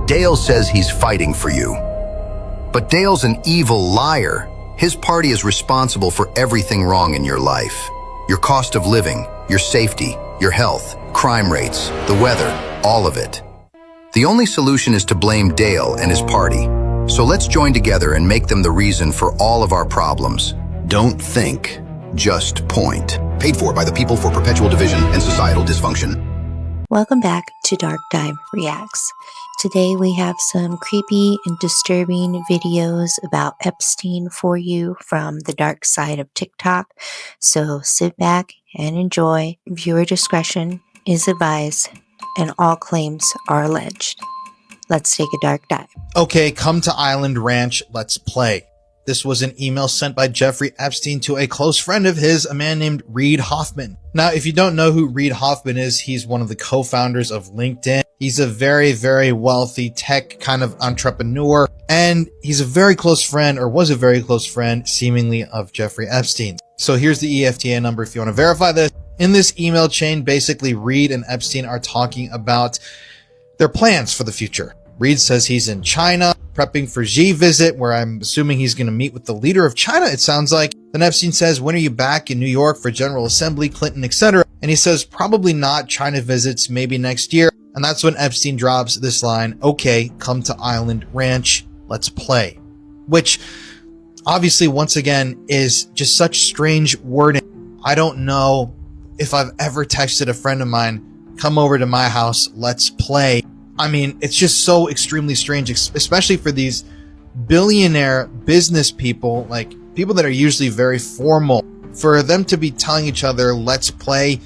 Dale says he's fighting for you. But Dale's an evil liar. His party is responsible for everything wrong in your life. Your cost of living, your safety, your health, crime rates, the weather, all of it. The only solution is to blame Dale and his party. So let's join together and make them the reason for all of our problems. Don't think, just point. Paid for by the People for Perpetual Division and Societal Dysfunction. Welcome back to Dark Dive Reacts. Today we have some creepy and disturbing videos about Epstein for you from the dark side of TikTok. So sit back and enjoy. Viewer discretion is advised and all claims are alleged. Let's take a dark dive. Okay, come to Island Ranch, let's play. This was an email sent by Jeffrey Epstein to a close friend of his, a man named Reid Hoffman. Now, if you don't know who Reid Hoffman is, he's one of the co-founders of LinkedIn. He's a very, very wealthy tech kind of entrepreneur, and he's a very close friend, or was a very close friend, seemingly, of Jeffrey Epstein. So here's the EFTA number if you want to verify this. In this email chain, basically, Reid and Epstein are talking about their plans for the future. Reid says he's in China, prepping for Xi visit, where I'm assuming he's going to meet with the leader of China, it sounds like. Then Epstein says, when are you back in New York for General Assembly, Clinton, etc.? And he says, probably not. China visits maybe next year. And that's when Epstein drops this line, okay, come to Island Ranch, let's play. Which, obviously, once again, is just such strange wording. I don't know if I've ever texted a friend of mine, come over to my house, let's play. I mean, it's just so extremely strange, especially for these billionaire business people, like people that are usually very formal. For them to be telling each other, let's play,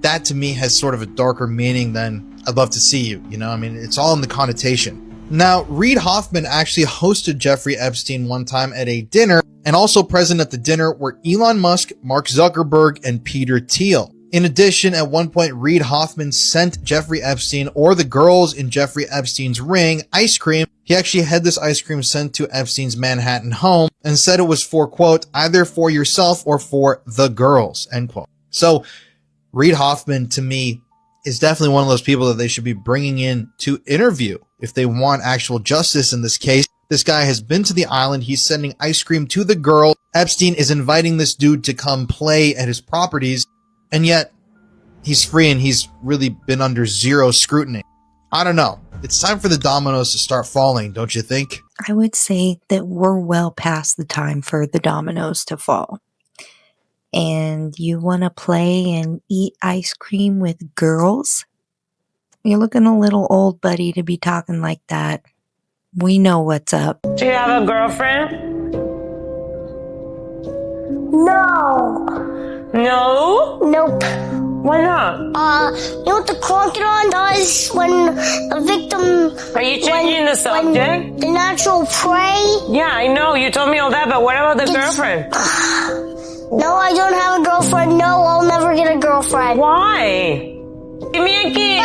that to me has sort of a darker meaning than I'd love to see you. You know, I mean, it's all in the connotation. Now, Reid Hoffman actually hosted Jeffrey Epstein one time at a dinner, and also present at the dinner were Elon Musk, Mark Zuckerberg, and Peter Thiel. In addition, at one point, Reid Hoffman sent Jeffrey Epstein, or the girls in Jeffrey Epstein's ring, ice cream. He actually had this ice cream sent to Epstein's Manhattan home and said it was for, quote, either for yourself or for the girls, end quote. So Reid Hoffman, to me, is definitely one of those people that they should be bringing in to interview if they want actual justice in this case. This guy has been to the island. He's sending ice cream to the girl. Epstein is inviting this dude to come play at his properties. And yet, he's free and he's really been under zero scrutiny. I don't know. It's time for the dominoes to start falling, don't you think? I would say that we're well past the time for the dominoes to fall. And you want to play and eat ice cream with girls? You're looking a little old, buddy, to be talking like that. We know what's up. Do you have a girlfriend? No. No? Nope. Why not? You know what the crocodile does when the victim... Are you changing the subject? When the natural prey... Yeah, I know. You told me all that, but what about the girlfriend? No, I don't have a girlfriend. No, I'll never get a girlfriend. Why? Give me a kiss.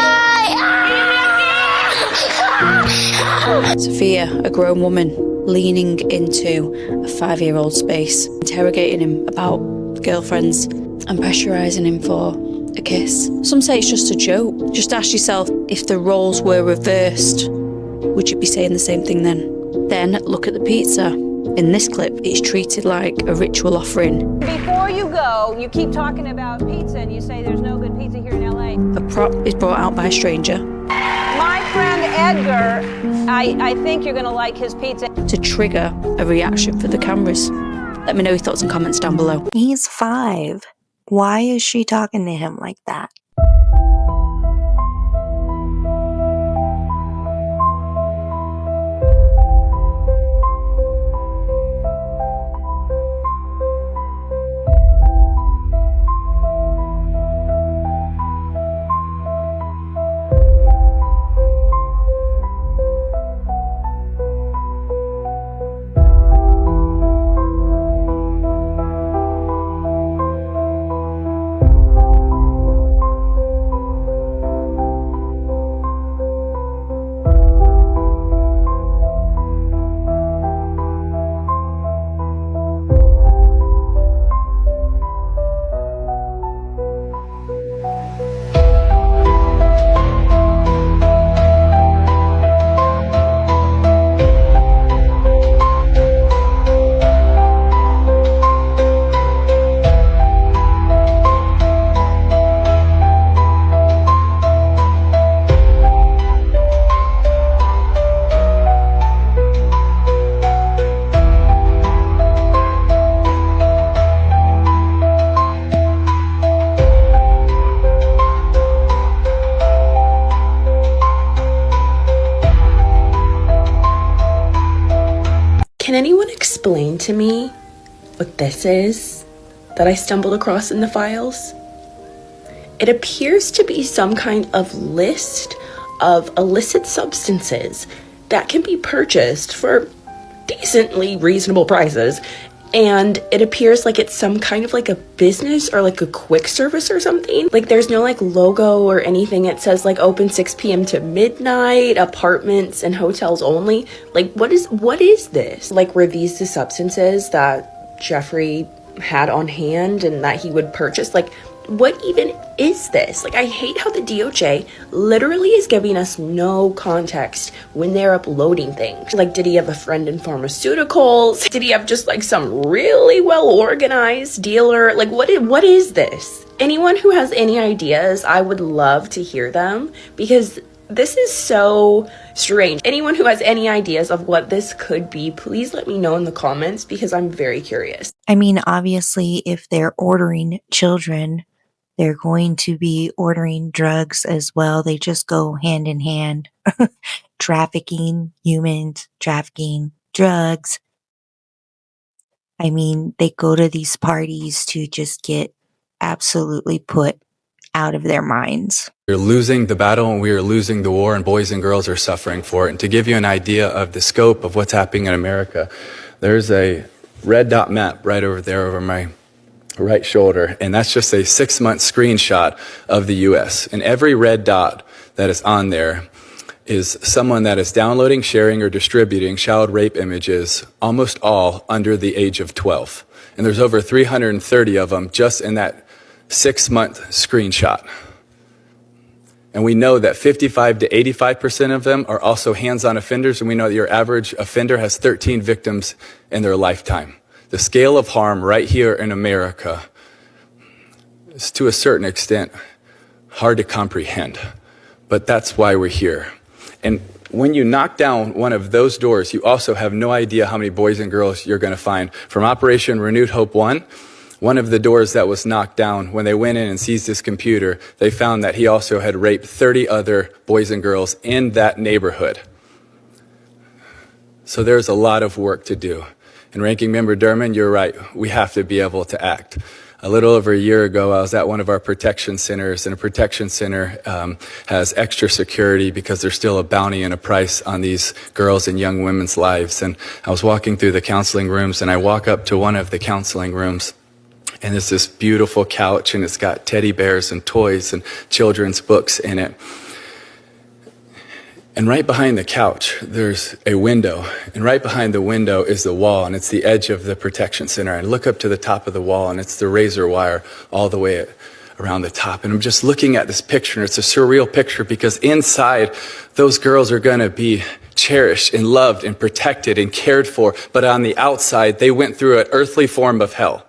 Sophia, a grown woman, leaning into a 5-year-old space, interrogating him about girlfriends and pressurising him for a kiss. Some say it's just a joke. Just ask yourself, if the roles were reversed, would you be saying the same thing then? Then look at the pizza. In this clip, it's treated like a ritual offering. Before you go, you keep talking about pizza and you say there's no good pizza here in LA. A prop is brought out by a stranger. My friend Edgar, I think you're gonna like his pizza. To trigger a reaction for the cameras. Let me know your thoughts and comments down below. He's 5. Why is she talking to him like that? anyone explain to me what this is that I stumbled across in the files? It appears to be some kind of list of illicit substances that can be purchased for decently reasonable prices. And it appears like it's some kind of like a business or like a quick service or something. Like there's no like logo or anything. It says like open 6 p.m. to midnight, apartments and hotels only. Like what is this? Like were these the substances that Jeffrey had on hand and that he would purchase? Like what even is this? Like I hate how the DOJ literally is giving us no context when they're uploading things. Like did he have a friend in pharmaceuticals? Did he have just like some really well organized dealer? Like what is this? Anyone who has any ideas, I would love to hear them because this is so strange. Anyone who has any ideas of what this could be, please let me know in the comments because I'm very curious. I mean, obviously, if they're ordering children, they're going to be ordering drugs as well. They just go hand in hand. Trafficking humans, trafficking drugs. I mean, they go to these parties to just get absolutely put out of their minds. We're losing the battle and we are losing the war, and boys and girls are suffering for it. And to give you an idea of the scope of what's happening in America, there's a red dot map right over there over my right shoulder, and that's just a 6-month screenshot of the US. And every red dot that is on there is someone that is downloading, sharing, or distributing child rape images, almost all under the age of 12. And there's over 330 of them just in that 6-month screenshot. And we know that 55 to 85% of them are also hands-on offenders, and we know that your average offender has 13 victims in their lifetime. The scale of harm right here in America is to a certain extent hard to comprehend, but that's why we're here. And when you knock down one of those doors, you also have no idea how many boys and girls you're going to find. From Operation Renewed Hope 1, one of the doors that was knocked down, when they went in and seized his computer, they found that he also had raped 30 other boys and girls in that neighborhood. So there's a lot of work to do. And Ranking Member Durman, you're right, we have to be able to act. A little over a year ago, I was at one of our protection centers, and a protection center has extra security because there's still a bounty and a price on these girls and young women's lives. And I was walking through the counseling rooms, and I walk up to one of the counseling rooms, and it's this beautiful couch, and it's got teddy bears and toys and children's books in it. And right behind the couch, there's a window. And right behind the window is the wall, and it's the edge of the protection center. I look up to the top of the wall, and it's the razor wire all the way around the top. And I'm just looking at this picture, and it's a surreal picture because inside, those girls are going to be cherished and loved and protected and cared for. But on the outside, they went through an earthly form of hell.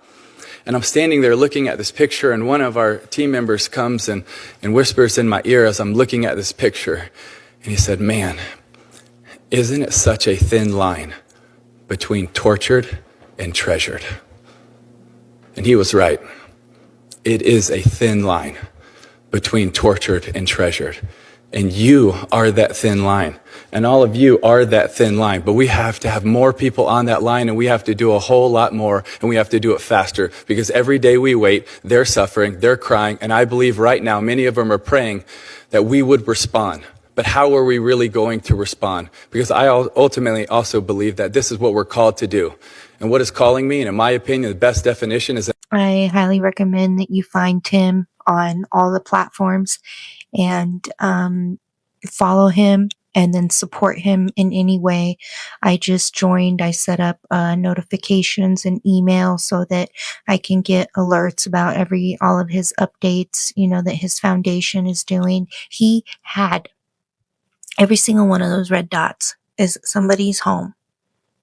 And I'm standing there looking at this picture, and one of our team members comes and whispers in my ear as I'm looking at this picture. And he said, "Man, isn't it such a thin line between tortured and treasured?" And he was right. It is a thin line between tortured and treasured. And you are that thin line. And all of you are that thin line. But we have to have more people on that line, and we have to do a whole lot more, and we have to do it faster. Because every day we wait, they're suffering, they're crying, and I believe right now many of them are praying that we would respond. But how are we really going to respond? Because I ultimately also believe that this is what we're called to do. And what is calling me, and in my opinion, the best definition is that I highly recommend that you find Tim on all the platforms and follow him and then support him in any way. I just joined. I set up notifications and email so that I can get alerts about all of his updates, that his foundation is doing. He had every single one of those red dots is somebody's home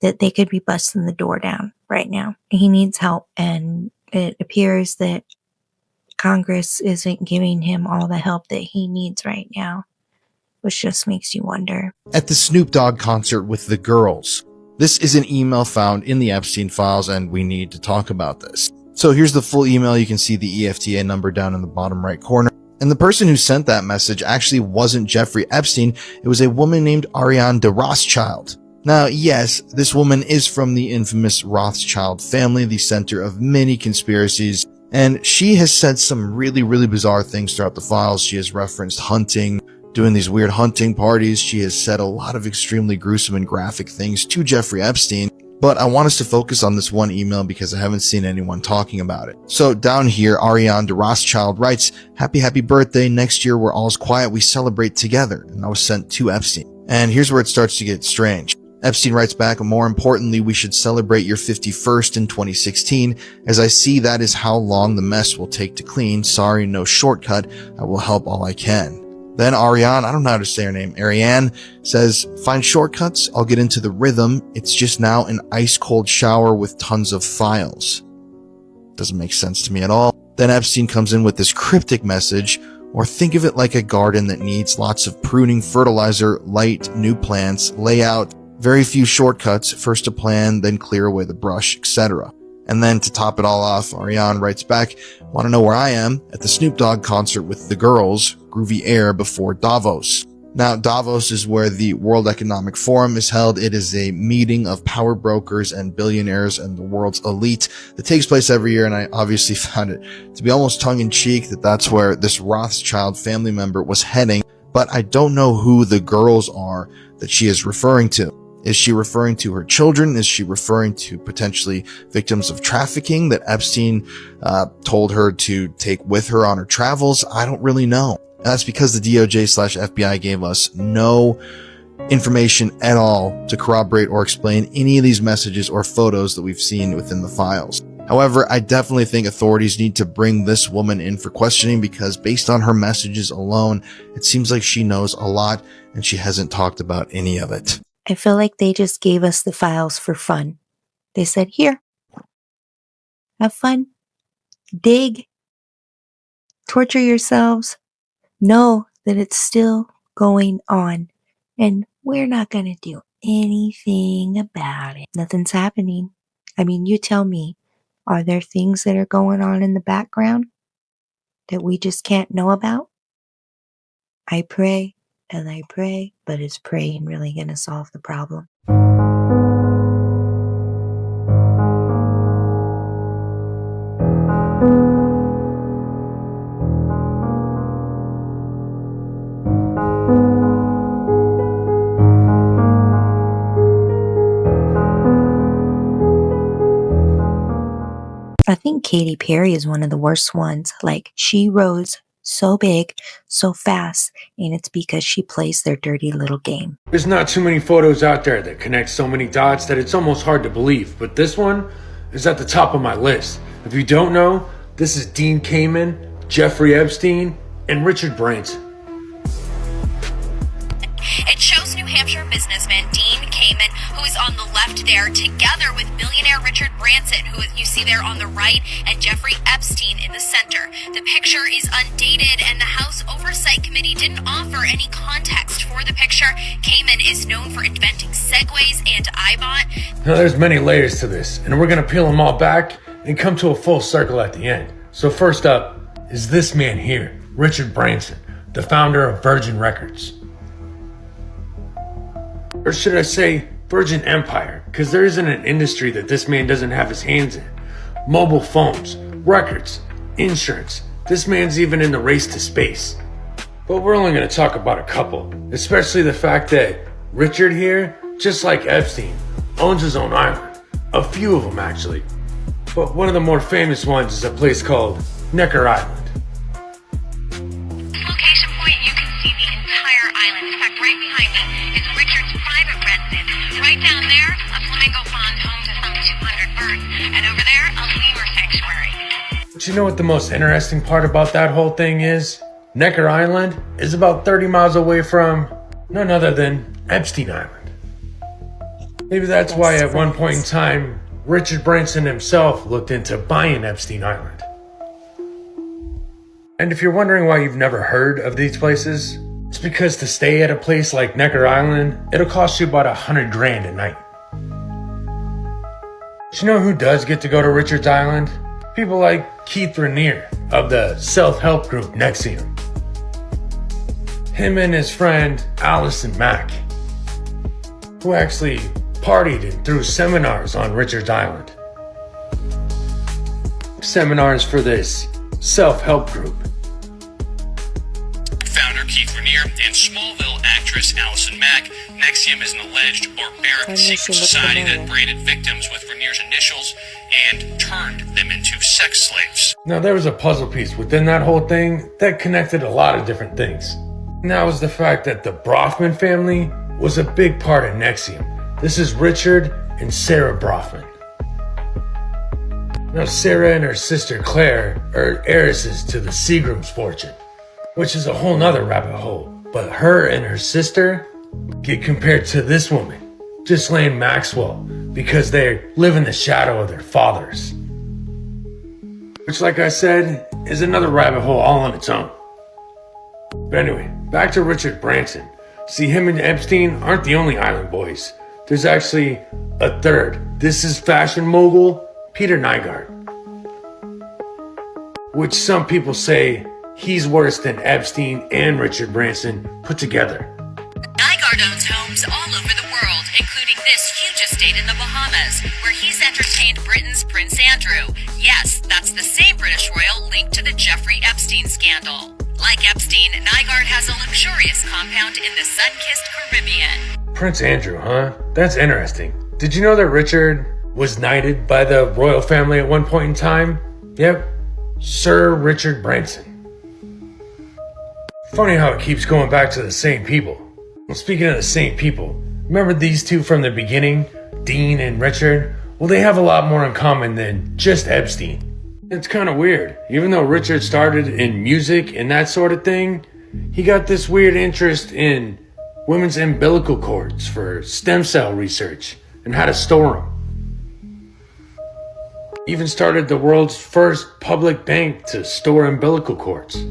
that they could be busting the door down right now. He needs help, and it appears that Congress isn't giving him all the help that he needs right now, which just makes you wonder. At the Snoop Dogg concert with the girls. This is an email found in the Epstein files, and we need to talk about this. So here's the full email. You can see the EFTA number down in the bottom right corner. And the person who sent that message actually wasn't Jeffrey Epstein. It was a woman named Ariane de Rothschild. Now, yes, this woman is from the infamous Rothschild family, the center of many conspiracies, and she has said some really, really bizarre things throughout the files. She has referenced hunting, doing these weird hunting parties. She has said a lot of extremely gruesome and graphic things to Jeffrey Epstein. But I want us to focus on this one email because I haven't seen anyone talking about it. So down here, Ariane de Rothschild writes, happy birthday. Next year, where all's quiet, we celebrate together. And that was sent to Epstein. And here's where it starts to get strange. Epstein writes back, more importantly, we should celebrate your 51st in 2016, as I see that is how long the mess will take to clean. Sorry, no shortcut. I will help all I can. Then Ariane, I don't know how to say her name, Ariane says, find shortcuts. I'll get into the rhythm. It's just now an ice cold shower with tons of files. Doesn't make sense to me at all. Then Epstein comes in with this cryptic message, or think of it like a garden that needs lots of pruning, fertilizer, light, new plants, layout, very few shortcuts, first a plan, then clear away the brush, etc. And then to top it all off, Ariane writes back, want to know where I am? At the Snoop Dogg concert with the girls, Groovy Air before Davos. Now, Davos is where the World Economic Forum is held. It is a meeting of power brokers and billionaires and the world's elite that takes place every year. And I obviously found it to be almost tongue-in-cheek that that's where this Rothschild family member was heading. But I don't know who the girls are that she is referring to. Is she referring to her children? Is she referring to potentially victims of trafficking that Epstein told her to take with her on her travels? I don't really know. And that's because the DOJ/FBI gave us no information at all to corroborate or explain any of these messages or photos that we've seen within the files. However, I definitely think authorities need to bring this woman in for questioning because based on her messages alone, it seems like she knows a lot and she hasn't talked about any of it. I feel like they just gave us the files for fun. They said, here, have fun, dig, torture yourselves, know that it's still going on, and we're not going to do anything about it. Nothing's happening. I mean, you tell me, are there things that are going on in the background that we just can't know about? I pray. And I pray, but is praying really going to solve the problem? I think Katy Perry is one of the worst ones. Like, she rose so big, so fast, and it's because she plays their dirty little game. There's not too many photos out there that connect so many dots that it's almost hard to believe, but this one is at the top of my list. If you don't know, this is Dean Kamen, Jeffrey Epstein, and Richard Branson. It shows New Hampshire businessman Dean Kamen, who is on the left there, together with billionaire Richard Branson, who you see there on the right, and Jeffrey Epstein in the center. The picture is undated, and the House Oversight Committee didn't offer any context for the picture. Kamen is known for inventing Segways and iBot. Now, there's many layers to this, and we're going to peel them all back and come to a full circle at the end. So first up is this man here, Richard Branson, the founder of Virgin Records. Or should I say Virgin Empire, because there isn't an industry that this man doesn't have his hands in. Mobile phones, records, insurance. This man's even in the race to space. But we're only going to talk about a couple, especially the fact that Richard here, just like Epstein, owns his own island. A few of them actually. But one of the more famous ones is a place called Necker Island. Location point, you can see the entire island. In fact, right behind me is Richard's private residence. Right down there, a flamingo pond home to some 200 birds. And over there, a lemur sanctuary. But you know what the most interesting part about that whole thing is? Necker Island is about 30 miles away from none other than Epstein Island. Maybe that's why at one point in time, Richard Branson himself looked into buying Epstein Island. And if you're wondering why you've never heard of these places, it's because to stay at a place like Necker Island, it'll cost you about $100,000 a night. But you know who does get to go to Richard's Island? People like Keith Rainier of the self-help group Nexium. Him and his friend Allison Mack. who actually partied and threw seminars on Richard's Island. Seminars for this self-help group. Founder Keith Raniere and Smallville actress Allison Mack. NXIVM is an alleged barbaric secret society that branded victims with Raniere's initials and turned them into sex slaves. Now there was a puzzle piece within that whole thing that connected a lot of different things. And that was the fact that the Brofman family was a big part of NXIVM. This is Richard and Sarah Brofman. Now Sarah and her sister Claire are heiresses to the Seagram's fortune, which is a whole nother rabbit hole. But her and her sister get compared to this woman, Ghislaine Maxwell, because they live in the shadow of their fathers. Which, like I said, is another rabbit hole all on its own. But anyway, back to Richard Branson. See, him and Epstein aren't the only island boys. There's actually a third. This is fashion mogul Peter Nygaard, which some people say he's worse than Epstein and Richard Branson put together. Nygaard owns homes all over the world, including this huge estate in the Bahamas, where he's entertained Britain's Prince Andrew. Yes, that's the same British royal linked to the Jeffrey Epstein scandal. Like Epstein, Nygaard has a luxurious compound in the sun-kissed Caribbean. Prince Andrew, huh? That's interesting. Did you know that Richard was knighted by the royal family at one point in time? Yep, Sir Richard Branson. Funny how it keeps going back to the same people. Well, speaking of the same people, remember these two from the beginning, Dean and Richard? Well, they have a lot more in common than just Epstein. It's kind of weird. Even though Richard started in music and that sort of thing, he got this weird interest in women's umbilical cords for stem cell research and how to store them. Even started the world's first public bank to store umbilical cords.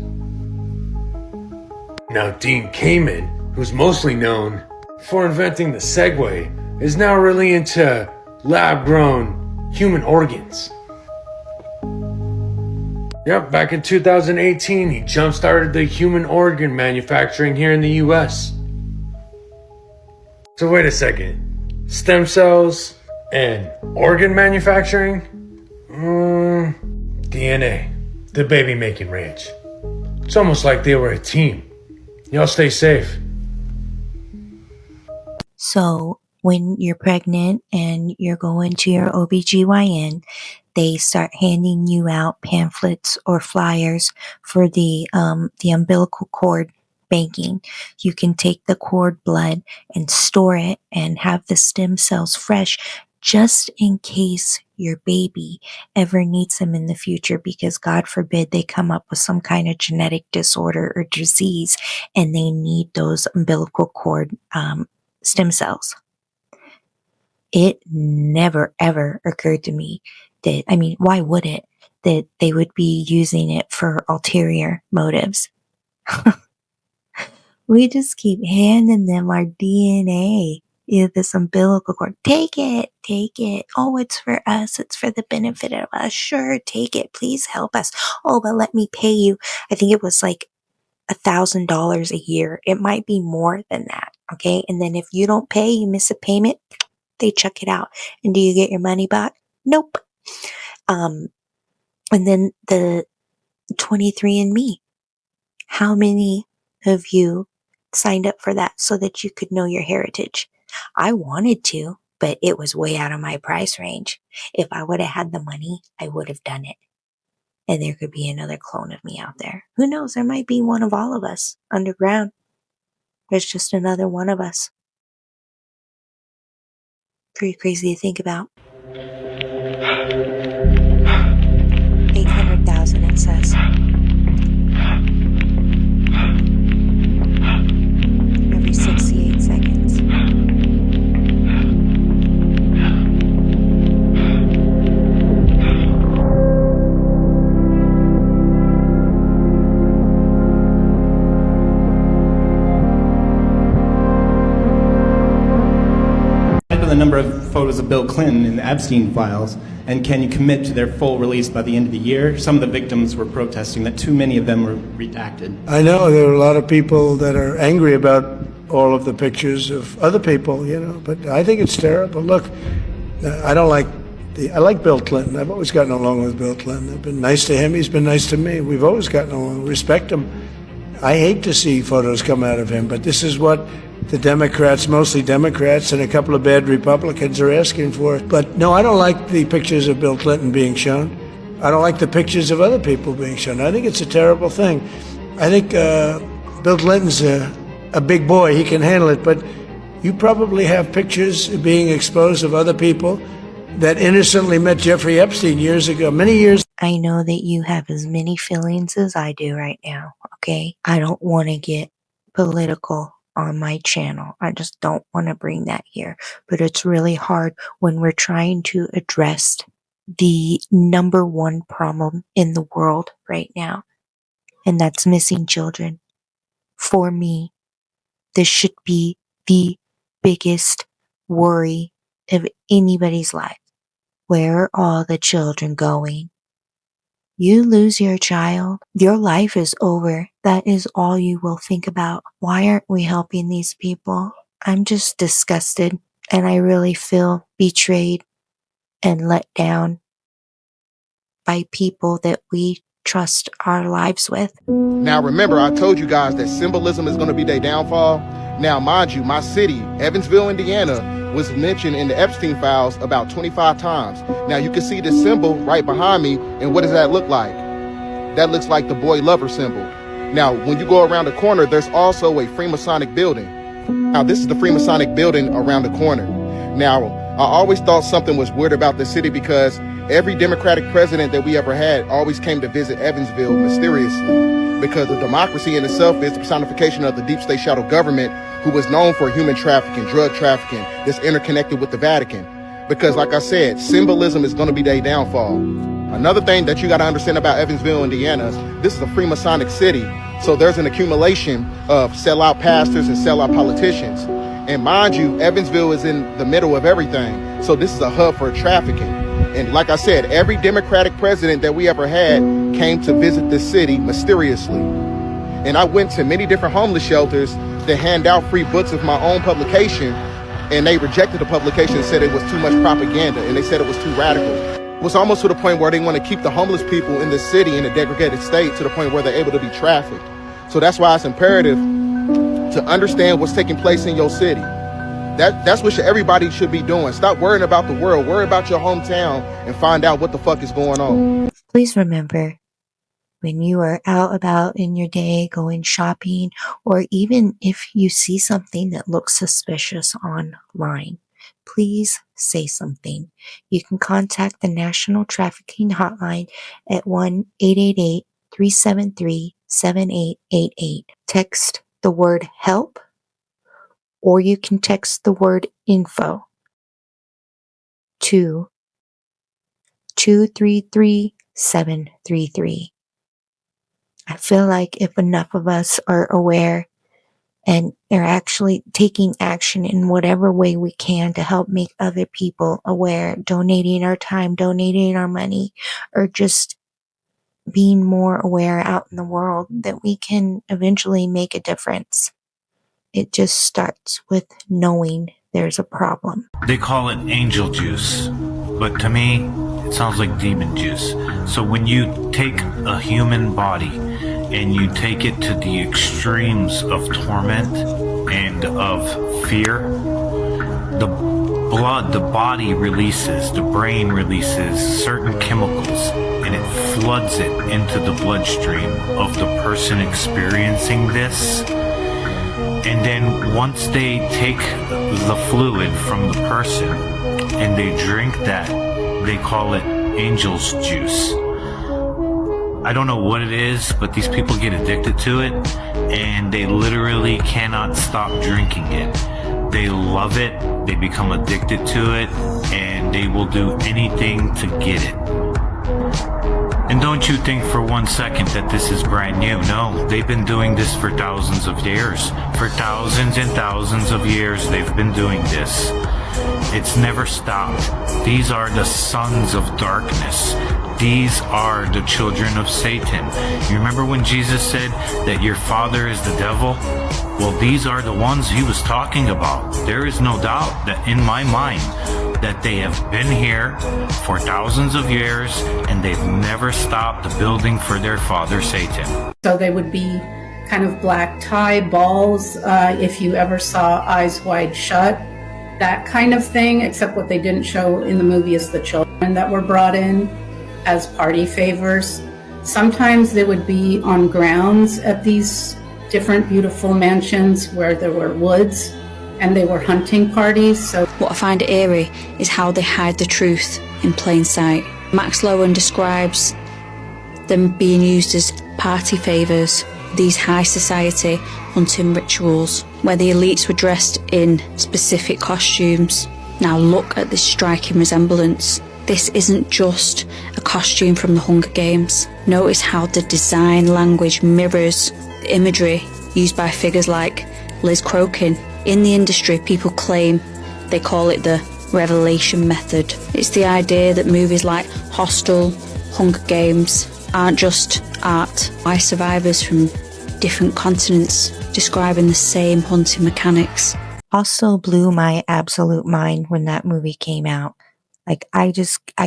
Now Dean Kamen, who's mostly known for inventing the Segway, is now really into lab-grown human organs. Yep, back in 2018, he jump-started the human organ manufacturing here in the US. So wait a second, stem cells and organ manufacturing? DNA, the baby-making ranch. It's almost like they were a team. Y'all stay safe. So when you're pregnant and you're going to your OBGYN, they start handing you out pamphlets or flyers for the umbilical cord banking. You can take the cord blood and store it and have the stem cells fresh just in case your baby ever needs them in the future, because God forbid they come up with some kind of genetic disorder or disease and they need those umbilical cord stem cells. It never ever occurred to me that, I mean, why would it, that they would be using it for ulterior motives? We just keep handing them our DNA. This umbilical cord. Take it. Take it. Oh, it's for us. It's for the benefit of us. Sure, take it. Please help us. Oh, but let me pay you. I think it was like $1,000 a year. It might be more than that. Okay. And then if you don't pay, you miss a payment, they chuck it out. And do you get your money back? Nope. And then the 23andMe. How many of you signed up for that so that you could know your heritage? I wanted to, but it was way out of my price range. If I would have had the money, I would have done it. And there could be another clone of me out there. Who knows? There might be one of all of us underground. There's just another one of us. Pretty crazy to think about. 800,000 it says. Every 68 seconds. The number of photos of Bill Clinton in the Epstein files, and can you commit to their full release by the end of the year? Some of the victims were protesting that too many of them were redacted. I know there are a lot of people that are angry about all of the pictures of other people, you know, but I think it's terrible. Look, I like Bill Clinton. I've always gotten along with Bill Clinton. I've been nice to him. He's been nice to me. We've always gotten along. Respect him. I hate to see photos come out of him, but this is what the Democrats, mostly Democrats, and a couple of bad Republicans are asking for. But no, I don't like the pictures of Bill Clinton being shown. I don't like the pictures of other people being shown. I think it's a terrible thing. I think Bill Clinton's a big boy. He can handle it, but you probably have pictures being exposed of other people that innocently met Jeffrey Epstein years ago, many years. I know that you have as many feelings as I do right now, okay? I don't want to get political on my channel. I just don't want to bring that here. But it's really hard when we're trying to address the number one problem in the world right now, and that's missing children. For me, this should be the biggest worry of anybody's life. Where are all the children going? You lose your child, your life is over. That is all you will think about. Why aren't we helping these people? I'm just disgusted, and I really feel betrayed and let down by people that we trust our lives with. Now remember, I told you guys that symbolism is going to be their downfall. Now mind you, my city, Evansville, Indiana, was mentioned in the Epstein files about 25 times. Now you can see this symbol right behind me, and what does that look like? That looks like the boy lover symbol. Now when you go around the corner, there's also a Freemasonic building. Now this is the Freemasonic building around the corner. Now I always thought something was weird about the city because every Democratic president that we ever had always came to visit Evansville mysteriously, because the democracy in itself is the personification of the deep state shadow government, who was known for human trafficking, drug trafficking, that's interconnected with the Vatican. Because like I said, symbolism is going to be their downfall. Another thing that you got to understand about Evansville, Indiana, this is a Freemasonic city. So there's an accumulation of sellout pastors and sellout politicians. And mind you, Evansville is in the middle of everything. So this is a hub for trafficking. And like I said, every Democratic president that we ever had came to visit this city mysteriously. And I went to many different homeless shelters to hand out free books of my own publication, and they rejected the publication and said it was too much propaganda, and they said it was too radical. It was almost to the point where they want to keep the homeless people in the city in a degraded state to the point where they're able to be trafficked. So that's why it's imperative to understand what's taking place in your city. That's what everybody should be doing. Stop worrying about the world. Worry about your hometown and find out what the fuck is going on. Please remember, when you are out about in your day, going shopping, or even if you see something that looks suspicious online, please say something. You can contact the National Trafficking Hotline at 1-888-373-7888. Text the word help, or you can text the word info to 233-733. I feel like if enough of us are aware and are actually taking action in whatever way we can to help make other people aware, donating our time, donating our money, or just being more aware out in the world, that we can eventually make a difference. It just starts with knowing there's a problem. They call it angel juice, but to me, it sounds like demon juice. So when you take a human body and you take it to the extremes of torment and of fear, the blood, the body releases, the brain releases certain chemicals, and it floods it into the bloodstream of the person experiencing this. And then once they take the fluid from the person and they drink that, they call it angel's juice. I don't know what it is, but these people get addicted to it and they literally cannot stop drinking it. They love it, they become addicted to it, and they will do anything to get it. And don't you think for 1 second that this is brand new. No, they've been doing this for thousands of years. For thousands and thousands of years, they've been doing this. It's never stopped. These are the sons of darkness. These are the children of Satan. You remember when Jesus said that your father is the devil? Well, these are the ones he was talking about. There is no doubt that in my mind that they have been here for thousands of years and they've never stopped building for their father Satan. So they would be kind of black tie balls, if you ever saw Eyes Wide Shut, that kind of thing, except what they didn't show in the movie is the children that were brought in as party favors. Sometimes they would be on grounds at these different beautiful mansions where there were woods and they were hunting parties. So what I find eerie is how they hide the truth in plain sight. Max Lowen describes them being used as party favors, these high society hunting rituals where the elites were dressed in specific costumes. Now look at this striking resemblance. This isn't just a costume from the Hunger Games. Notice how the design language mirrors the imagery used by figures like Liz Crokin. In the industry, people claim they call it the revelation method. It's the idea that movies like Hostel, Hunger Games aren't just art by survivors from different continents describing the same hunting mechanics. Also blew my absolute mind when that movie came out. Like, I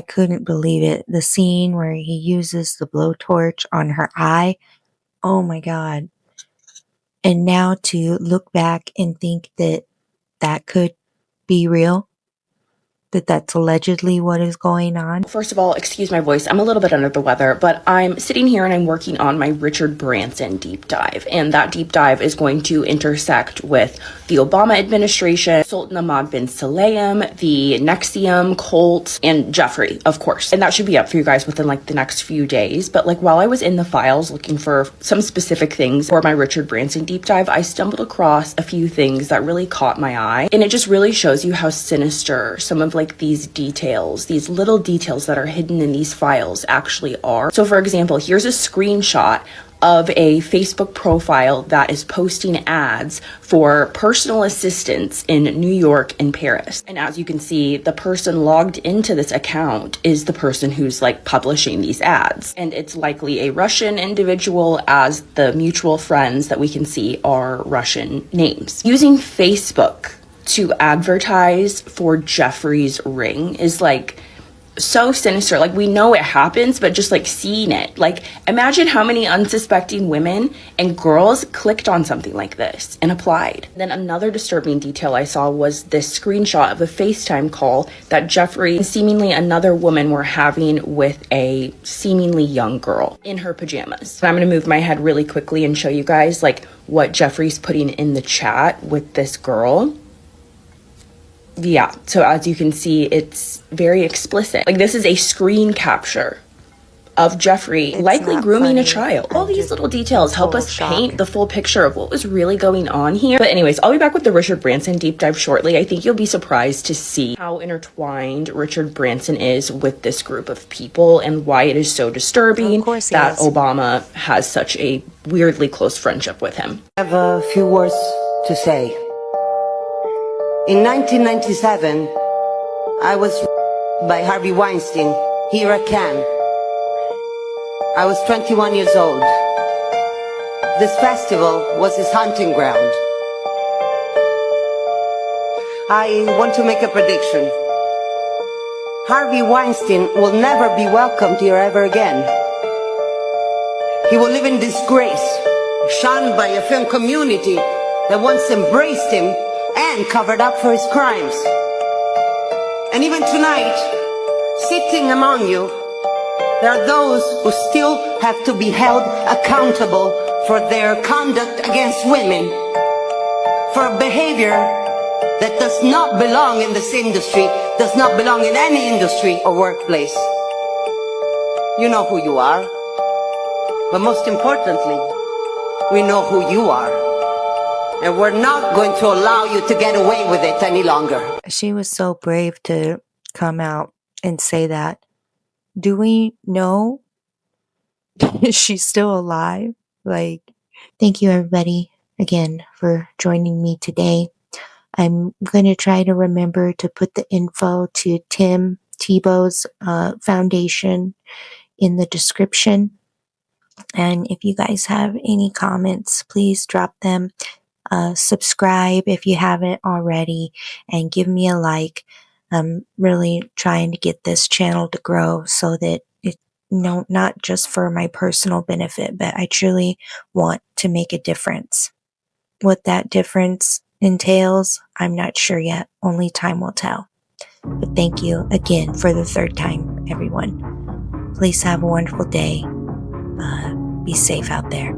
couldn't believe it. The scene where he uses the blowtorch on her eye. Oh my God. And now to look back and think that that could be real, that that's allegedly what is going on. First of all, excuse my voice. I'm a little bit under the weather, but I'm sitting here and I'm working on my Richard Branson deep dive. And that deep dive is going to intersect with the Obama administration, Sultan Ahmad bin Sulayem, the NXIVM cult, and Jeffrey, of course. And that should be up for you guys within like the next few days. But like while I was in the files looking for some specific things for my Richard Branson deep dive, I stumbled across a few things that really caught my eye. And it just really shows you how sinister some of like these details, these little details that are hidden in these files actually are. So for example, here's a screenshot of a Facebook profile that is posting ads for personal assistance in New York and Paris. And as you can see, the person logged into this account is the person who's like publishing these ads. And it's likely a Russian individual, as the mutual friends that we can see are Russian names. Using Facebook to advertise for Jeffrey's ring is like so sinister. Like, we know it happens, but just like seeing it, like imagine how many unsuspecting women and girls clicked on something like this and applied. Then another disturbing detail I saw was this screenshot of a FaceTime call that Jeffrey and seemingly another woman were having with a seemingly young girl in her pajamas. And I'm going to move my head really quickly and show you guys like what Jeffrey's putting in the chat with this girl. Yeah, so as you can see, it's very explicit. Like, this is a screen capture of Jeffrey likely grooming a child. All these little details help us paint the full picture of what was really going on here. But anyways, I'll be back with the Richard Branson deep dive shortly. I think you'll be surprised to see how intertwined Richard Branson is with this group of people and why it is so disturbing that Obama has such a weirdly close friendship with him. I have a few words to say. In 1997, I was by Harvey Weinstein here at Cannes. I was 21 years old. This festival was his hunting ground. I want to make a prediction. Harvey Weinstein will never be welcomed here ever again. He will live in disgrace, shunned by a film community that once embraced him and covered up for his crimes. And even tonight, sitting among you, there are those who still have to be held accountable for their conduct against women, for a behavior that does not belong in this industry, does not belong in any industry or workplace. You know who you are, but most importantly, we know who you are. And we're not going to allow you to get away with it any longer. She was so brave to come out and say that. Do we know she's still alive? Like, thank you everybody again for joining me today. I'm going to try to remember to put the info to Tim Tebow's foundation in the description. And if you guys have any comments, please drop them. Subscribe if you haven't already, and give me a like. I'm really trying to get this channel to grow so that not just for my personal benefit, but I truly want to make a difference. What that difference entails, I'm not sure yet. Only time will tell. But thank you again for the third time, everyone. Please have a wonderful day. Be safe out there.